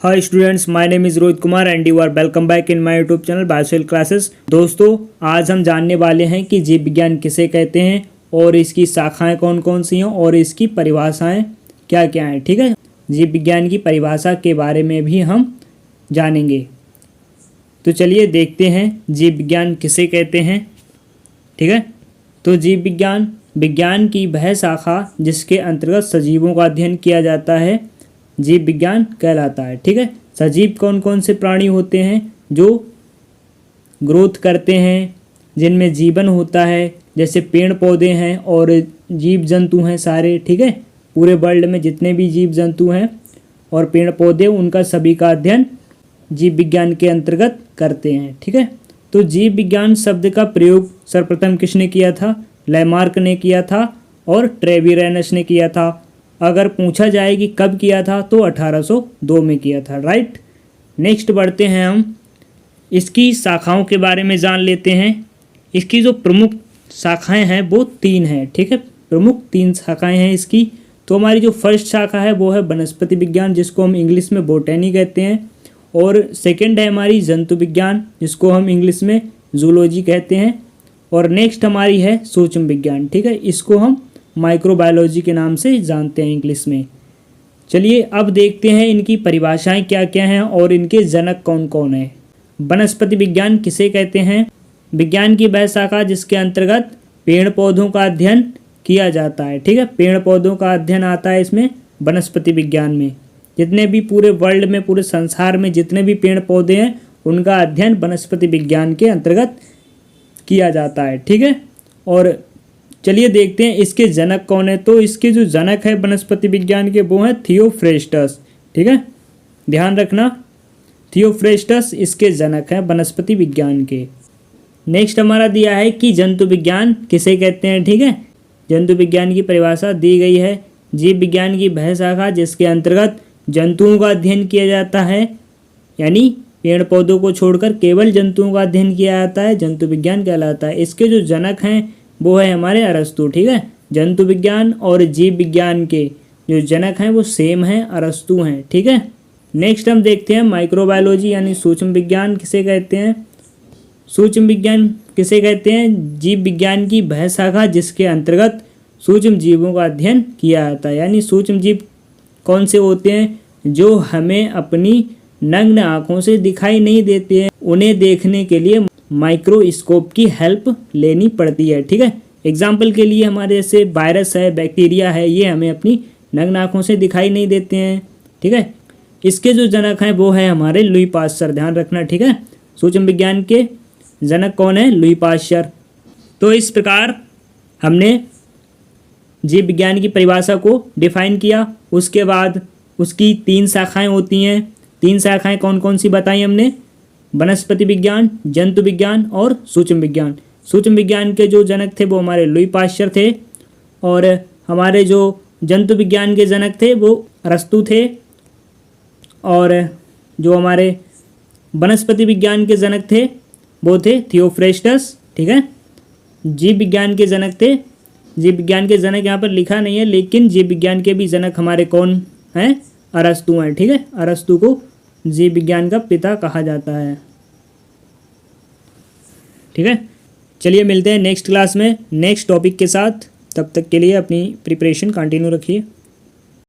Hi students, my name is Rohit Kumar and you are welcome back in my YouTube channel Biocell classes. दोस्तों, आज हम जानने वाले हैं कि जीव विज्ञान किसे कहते हैं और इसकी शाखाएं कौन कौन सी हैं और इसकी परिभाषाएं क्या क्या हैं। ठीक है, जीव विज्ञान की परिभाषा के बारे में भी हम जानेंगे। तो चलिए देखते हैं जीव विज्ञान किसे कहते हैं। ठीक है, तो जीव विज्ञान विज्ञान की वह शाखा जिसके अंतर्गत सजीवों का अध्ययन किया जाता है जीव विज्ञान कहलाता है। ठीक है, सजीव कौन कौन से प्राणी होते हैं जो ग्रोथ करते हैं, जिनमें जीवन होता है, जैसे पेड़ पौधे हैं और जीव जंतु हैं सारे। ठीक है, पूरे वर्ल्ड में जितने भी जीव जंतु हैं और पेड़ पौधे, उनका सभी का अध्ययन जीव विज्ञान के अंतर्गत करते हैं। ठीक है, तो जीव विज्ञान शब्द का प्रयोग सर्वप्रथम किसने किया था? लैमार्क ने किया था और ट्रेविरेनस ने किया था। अगर पूछा जाए कि कब किया था तो 1802 में किया था। राइट, नेक्स्ट बढ़ते हैं हम इसकी शाखाओं के बारे में जान लेते हैं। इसकी जो प्रमुख शाखाएं हैं वो 3 हैं। ठीक है, प्रमुख 3 शाखाएं हैं इसकी। तो हमारी जो फर्स्ट शाखा है वो है वनस्पति विज्ञान, जिसको हम इंग्लिश में बोटेनी कहते हैं, और सेकंड है हमारी जंतु विज्ञान, जिसको हम इंग्लिश में जूलॉजी कहते हैं, और नेक्स्ट हमारी है सूक्ष्म विज्ञान। ठीक है, इसको हम माइक्रोबायोलॉजी के नाम से जानते हैं इंग्लिश में। चलिए अब देखते हैं इनकी परिभाषाएं क्या क्या हैं और इनके जनक कौन कौन हैं। वनस्पति विज्ञान किसे कहते हैं? विज्ञान की वह शाखा जिसके अंतर्गत पेड़ पौधों का अध्ययन किया जाता है। ठीक है, पेड़ पौधों का अध्ययन आता है इसमें वनस्पति विज्ञान में। जितने भी पूरे वर्ल्ड में, पूरे संसार में जितने भी पेड़ पौधे हैं, उनका अध्ययन वनस्पति विज्ञान के अंतर्गत किया जाता है। ठीक है, और चलिए देखते हैं इसके जनक कौन है। तो इसके जो जनक है वनस्पति विज्ञान के वो हैं थियोफ्रेस्टस। ठीक है, ध्यान रखना, थियोफ्रेस्टस इसके जनक हैं वनस्पति विज्ञान के। नेक्स्ट हमारा दिया है कि जंतु विज्ञान किसे कहते हैं। ठीक है, जंतु विज्ञान की परिभाषा दी गई है, जीव विज्ञान की वह शाखा जिसके अंतर्गत जंतुओं का अध्ययन किया जाता है, यानी पेड़ पौधों को छोड़कर केवल जंतुओं का अध्ययन किया जाता है, जंतु विज्ञान कहलाता है। इसके जो जनक हैं वो है हमारे अरस्तु। ठीक है, जंतु विज्ञान और जीव विज्ञान के जो जनक हैं वो सेम हैं, अरस्तु हैं। ठीक है, नेक्स्ट हम देखते हैं माइक्रोबायोलॉजी यानी सूक्ष्म विज्ञान किसे कहते हैं। सूक्ष्म विज्ञान किसे कहते हैं? जीव विज्ञान की वह शाखा जिसके अंतर्गत सूक्ष्म जीवों का अध्ययन किया जाता है, यानी सूक्ष्म जीव कौन से होते हैं? जो हमें अपनी नग्न आँखों से दिखाई नहीं देते हैं, उन्हें देखने के लिए माइक्रोस्कोप की हेल्प लेनी पड़ती है। ठीक है, एग्जाम्पल के लिए हमारे जैसे वायरस है, बैक्टीरिया है, ये हमें अपनी नग्न आँखों से दिखाई नहीं देते हैं। ठीक है, इसके जो जनक हैं वो है हमारे लुई पाश्चर। ध्यान रखना। ठीक है, सूक्ष्म विज्ञान के जनक कौन है? Louis Pasteur. तो इस प्रकार हमने जीव विज्ञान की परिभाषा को डिफाइन किया। उसके बाद उसकी 3 शाखाएं होती हैं। 3 शाखाएं कौन कौन सी बताई हमने? वनस्पति विज्ञान, जंतु विज्ञान और सूक्ष्म विज्ञान। सूक्ष्म विज्ञान के जो जनक थे वो हमारे लुई पाश्चर थे, और हमारे जो जंतु विज्ञान के जनक थे वो अरस्तु थे, और जो हमारे वनस्पति विज्ञान के जनक थे वो थे थियोफ्रेस्टस। ठीक है, जीव विज्ञान के जनक थे, जीव विज्ञान के जनक यहाँ पर लिखा नहीं है, लेकिन जीव विज्ञान के भी जनक हमारे कौन हैं? अरस्तु हैं। ठीक है, अरस्तु को जीव विज्ञान का पिता कहा जाता है। ठीक है, चलिए मिलते हैं नेक्स्ट क्लास में नेक्स्ट टॉपिक के साथ। तब तक के लिए अपनी प्रिपरेशन कंटिन्यू रखिए।